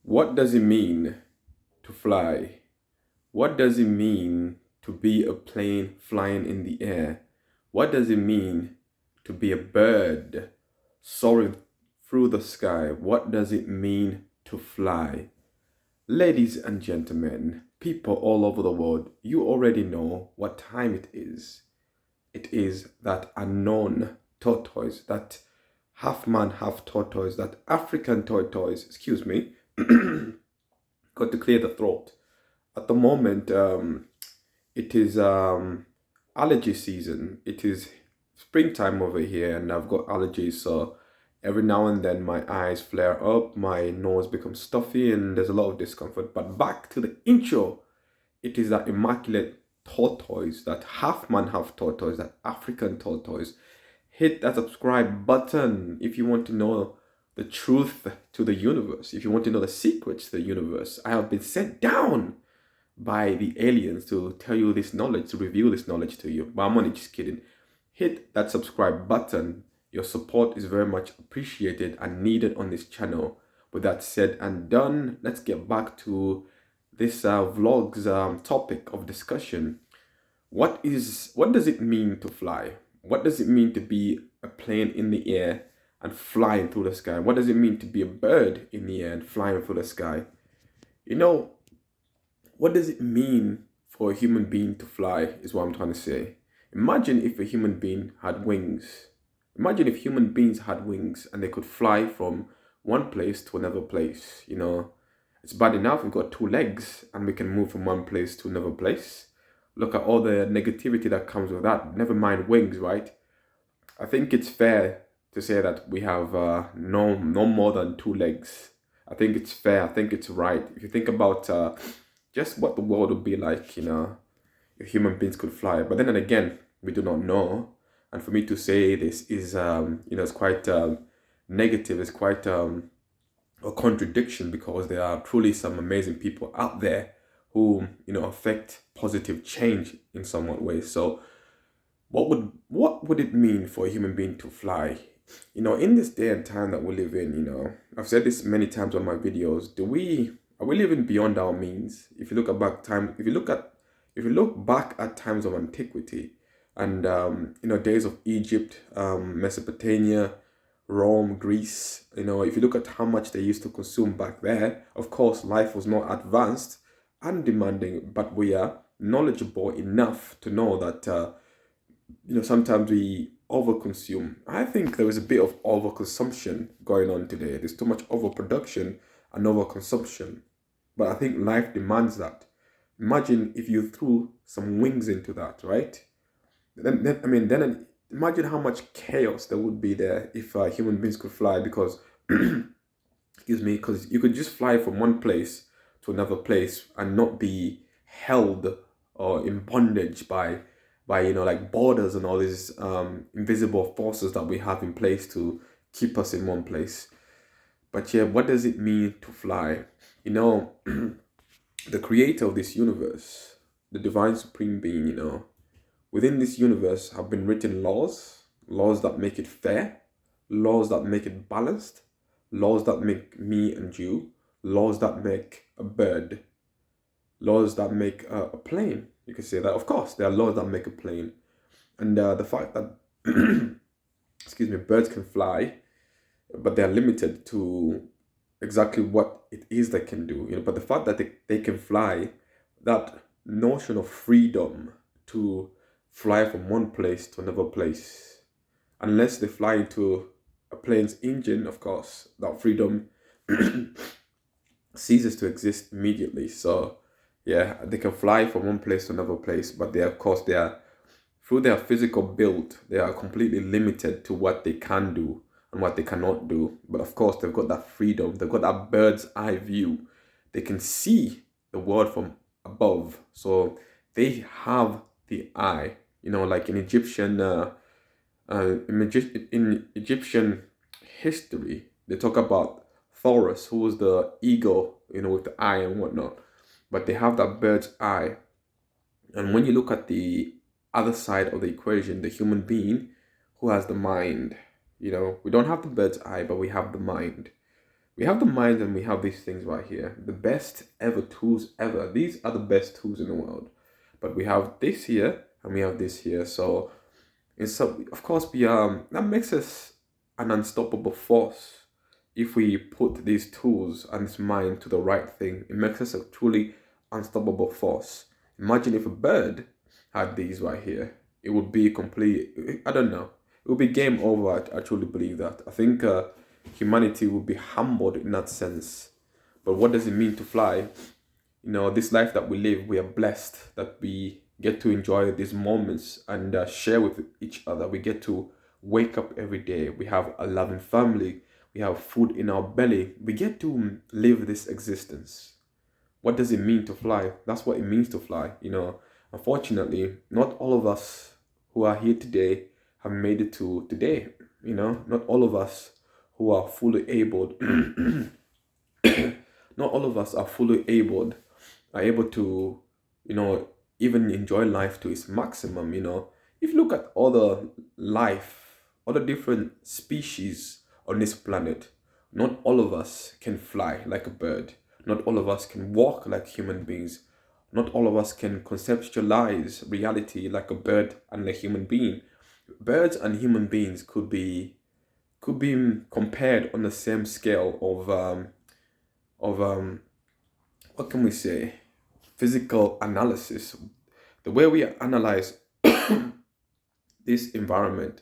What does it mean to fly? What does it mean to be a plane flying in the air? What does it mean to be a bird soaring through the sky? What does it mean to fly? Ladies and gentlemen, people all over the world, you already know what time it is. It is that unknown tortoise, that half man, half tortoise, that African tortoise, excuse me, got to clear the throat. At the moment, it is allergy season. It is springtime over here, and I've got allergies. So every now and then, my eyes flare up, my nose becomes stuffy, and there's a lot of discomfort. But back to the intro, it is that immaculate tortoise, that half man, half tortoise, that African tortoise. Hit that subscribe button if you want to know the truth to the universe, if you want to know the secrets to the universe. I have been sent down by the aliens to tell you this knowledge, to reveal this knowledge to you. But I'm only just kidding. Hit that subscribe button. Your support is very much appreciated and needed on this channel. With that said and done, let's get back to this vlog's topic of discussion. What does it mean to fly? What does it mean to be a plane in the air and flying through the sky? What does it mean to be a bird in the air and flying through the sky? You know, what does it mean for a human being to fly is what I'm trying to say. Imagine if a human being had wings. Imagine if human beings had wings and they could fly from one place to another place. You know, it's bad enough we've got two legs and we can move from one place to another place. Look at all the negativity that comes with that. Never mind wings, right? I think it's fair to say that we have no more than two legs. I think it's fair. I think it's right. If you think about just what the world would be like, you know, if human beings could fly. But then again, we do not know. And for me to say this is, it's quite negative. It's quite a contradiction because there are truly some amazing people out there who, affect positive change in somewhat ways. So what would it mean for a human being to fly? In this day and time that we live in, I've said this many times on my videos. Are we living beyond our means? If you look back at times of antiquity, and days of Egypt, Mesopotamia, Rome, Greece. If you look at how much they used to consume back there, of course, life was not advanced and demanding, but we are knowledgeable enough to know that sometimes we overconsume. I think there is a bit of overconsumption going on today. There's too much overproduction and overconsumption. But I think life demands that. Imagine if you threw some wings into that, right? Then imagine how much chaos there would be there if human beings could fly. Because, because you could just fly from one place to another place and not be held or in bondage by like borders and all these invisible forces that we have in place to keep us in one place. But yeah, what does it mean to fly? The creator of this universe, the divine supreme being, within this universe have been written laws that make it fair, laws that make it balanced, laws that make me and you, laws that make a bird, laws that make a plane. You can say that, of course, there are laws that make a plane. And the fact that, birds can fly, but they're limited to exactly what it is they can do. But the fact that they can fly, that notion of freedom to fly from one place to another place, unless they fly into a plane's engine, of course, that freedom ceases to exist immediately. So yeah, they can fly from one place to another place, but through their physical build, they are completely limited to what they can do and what they cannot do. But of course, they've got that freedom. They've got that bird's eye view. They can see the world from above. So they have the eye. Like in Egyptian history, they talk about Thoros, who was the eagle, with the eye and whatnot. But they have that bird's eye. And when you look at the other side of the equation, the human being who has the mind, we don't have the bird's eye, but we have the mind. We have the mind and we have these things right here. The best ever tools ever. These are the best tools in the world. But we have this here and we have this here. So of course, that makes us an unstoppable force. If we put these tools and this mind to the right thing, it makes us a truly unstoppable force. Imagine if a bird had these right here. It would be complete, I don't know. It would be game over. I truly believe that. I think humanity would be humbled in that sense. But what does it mean to fly? This life that we live, we are blessed that we get to enjoy these moments and share with each other. We get to wake up every day. We have a loving family. We have food in our belly. We get to live this existence. What does it mean to fly? That's what it means to fly. Unfortunately, not all of us who are here today have made it to today. Not all of us who are fully able, not all of us are fully able to, even enjoy life to its maximum. If you look at all the different species on this planet, not all of us can fly like a bird. Not all of us can walk like human beings. Not all of us can conceptualize reality like a bird and a human being. Birds and human beings could be compared on the same scale of what can we say, physical analysis. The way we analyze this environment,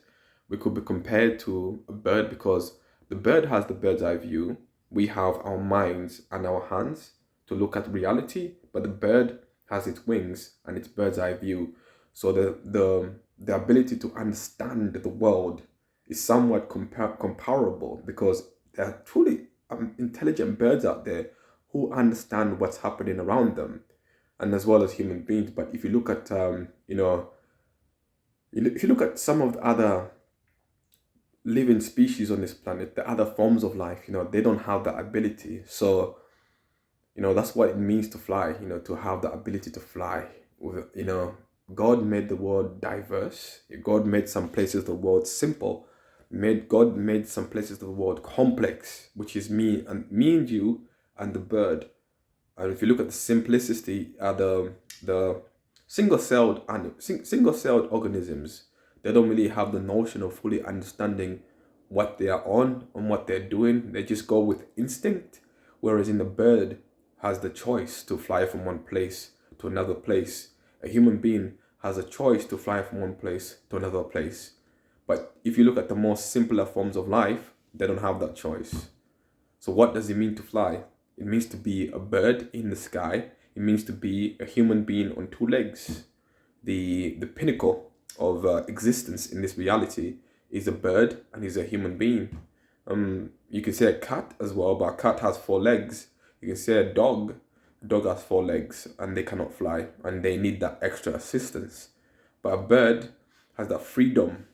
we could be compared to a bird, because the bird has the bird's eye view. We have our minds and our hands to look at reality, but the bird has its wings and its bird's eye view. So the ability to understand the world is somewhat comparable, because there are truly intelligent birds out there who understand what's happening around them, and as well as human beings. But if you look at if you look at some of the other living species on this planet, the other forms of life, they don't have that ability. So that's what it means to fly, to have the ability to fly. God made the world diverse. God made some places of the world simple. God made some places of the world complex, which is me and you and the bird. And if you look at the simplicity, the single-celled organisms, they don't really have the notion of fully understanding what they are on and what they're doing. They just go with instinct. Whereas in the bird has the choice to fly from one place to another place. A human being has a choice to fly from one place to another place. But if you look at the more simpler forms of life, they don't have that choice. So what does it mean to fly? It means to be a bird in the sky. It means to be a human being on two legs. The pinnacle of existence in this reality is a bird and is a human being. You can say a cat as well, but a cat has 4 legs. You can say a dog has 4 legs and they cannot fly and they need that extra assistance. But a bird has that freedom.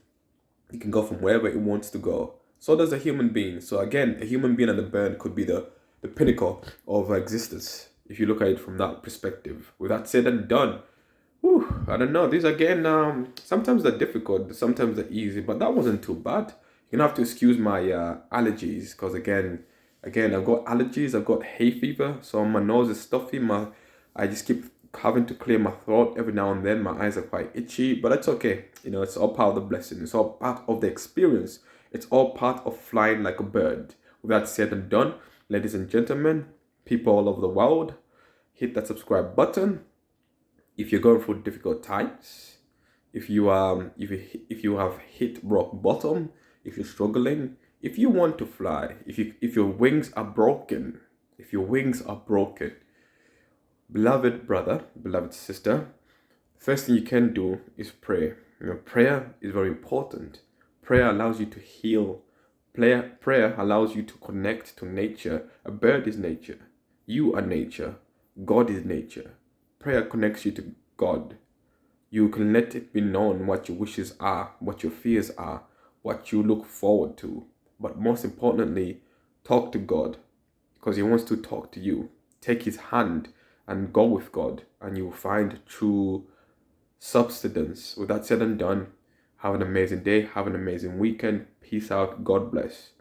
It can go from wherever it wants to go. So does a human being. So again, a human being and a bird could be the pinnacle of existence, if you look at it from that perspective. With that said and done, I don't know. These again, sometimes they're difficult, sometimes they're easy, but that wasn't too bad. You're gonna have to excuse my allergies, because again, I've got allergies. I've got hay fever, so my nose is stuffy. I just keep having to clear my throat every now and then. My eyes are quite itchy, but it's okay. It's all part of the blessing. It's all part of the experience. It's all part of flying like a bird. With that said and done, ladies and gentlemen, people all over the world, hit that subscribe button. If you're going through difficult times, if you have hit rock bottom, if you're struggling, if you want to fly, if your wings are broken, beloved brother, beloved sister, first thing you can do is pray. Prayer is very important. Prayer allows you to heal. Prayer allows you to connect to nature. A bird is nature. You are nature. God is nature. Prayer connects you to God. You can let it be known what your wishes are, what your fears are, what you look forward to. But most importantly, talk to God, because He wants to talk to you. Take His hand and go with God, and you will find true substance. With that said and done, have an amazing day. Have an amazing weekend. Peace out. God bless.